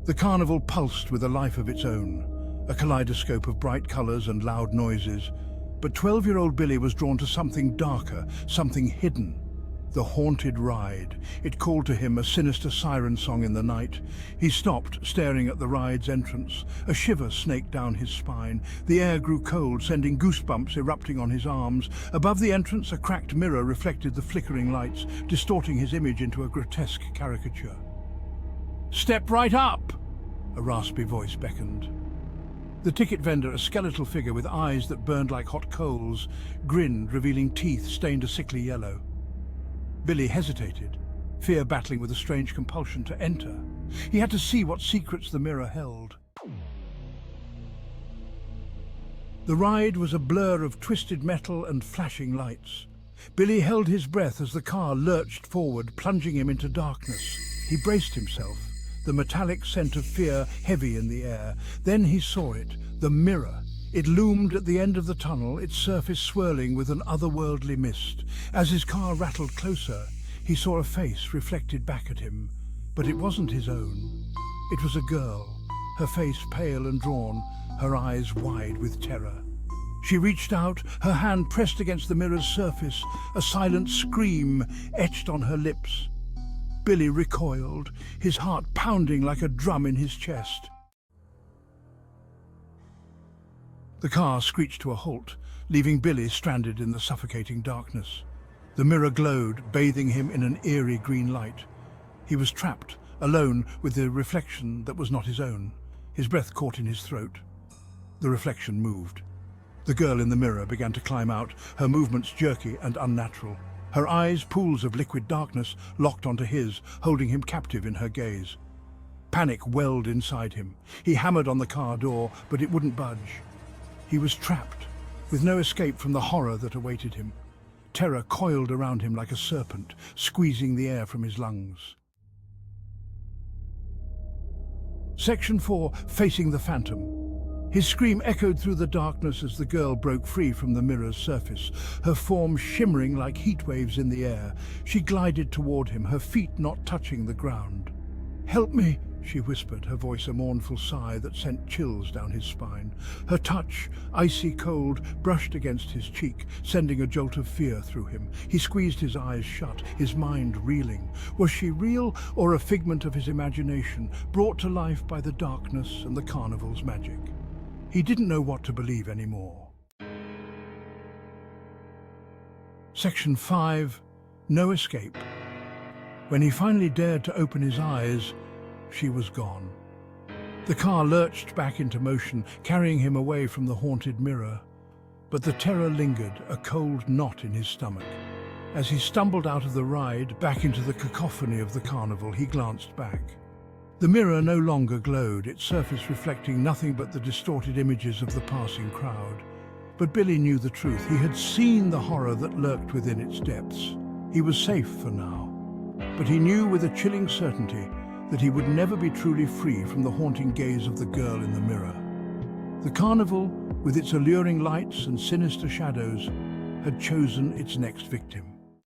The carnival pulsed with a life of its own, a kaleidoscope of bright colors and loud noises. But 12-year-old Billy was drawn to something darker, something hidden. The haunted ride. It called to him, a sinister siren song in the night. He stopped, staring at the ride's entrance. A shiver snaked down his spine. The air grew cold, sending goosebumps erupting on his arms. Above the entrance, a cracked mirror reflected the flickering lights, distorting his image into a grotesque caricature. "Step right up!" a raspy voice beckoned. The ticket vendor, a skeletal figure with eyes that burned like hot coals, grinned, revealing teeth stained a sickly yellow. Billy hesitated, fear battling with a strange compulsion to enter. He had to see what secrets the mirror held. The ride was a blur of twisted metal and flashing lights. Billy held his breath as the car lurched forward, plunging him into darkness. He braced himself, the metallic scent of fear heavy in the air. Then he saw it, the mirror. It loomed at the end of the tunnel, its surface swirling with an otherworldly mist. As his car rattled closer, he saw a face reflected back at him. But it wasn't his own. It was a girl, her face pale and drawn, her eyes wide with terror. She reached out, her hand pressed against the mirror's surface, a silent scream etched on her lips. Billy recoiled, his heart pounding like a drum in his chest. The car screeched to a halt, leaving Billy stranded in the suffocating darkness. The mirror glowed, bathing him in an eerie green light. He was trapped, alone with the reflection that was not his own. His breath caught in his throat. The reflection moved. The girl in the mirror began to climb out, her movements jerky and unnatural. Her eyes, pools of liquid darkness, locked onto his, holding him captive in her gaze. Panic welled inside him. He hammered on the car door, but it wouldn't budge. He was trapped, with no escape from the horror that awaited him. Terror coiled around him like a serpent, squeezing the air from his lungs. Section 4, Facing the Phantom. His scream echoed through the darkness as the girl broke free from the mirror's surface, her form shimmering like heat waves in the air. She glided toward him, her feet not touching the ground. "Help me," she whispered, her voice a mournful sigh that sent chills down his spine. Her touch, icy cold, brushed against his cheek, sending a jolt of fear through him. He squeezed his eyes shut, his mind reeling. Was she real or a figment of his imagination, brought to life by the darkness and the carnival's magic? He didn't know what to believe anymore. Section 5, No Escape. When he finally dared to open his eyes, she was gone. The car lurched back into motion, carrying him away from the haunted mirror. But the terror lingered, a cold knot in his stomach. As he stumbled out of the ride, back into the cacophony of the carnival, he glanced back. The mirror no longer glowed, its surface reflecting nothing but the distorted images of the passing crowd. But Billy knew the truth. He had seen the horror that lurked within its depths. He was safe for now. But he knew with a chilling certainty that he would never be truly free from the haunting gaze of the girl in the mirror. The carnival, with its alluring lights and sinister shadows, had chosen its next victim.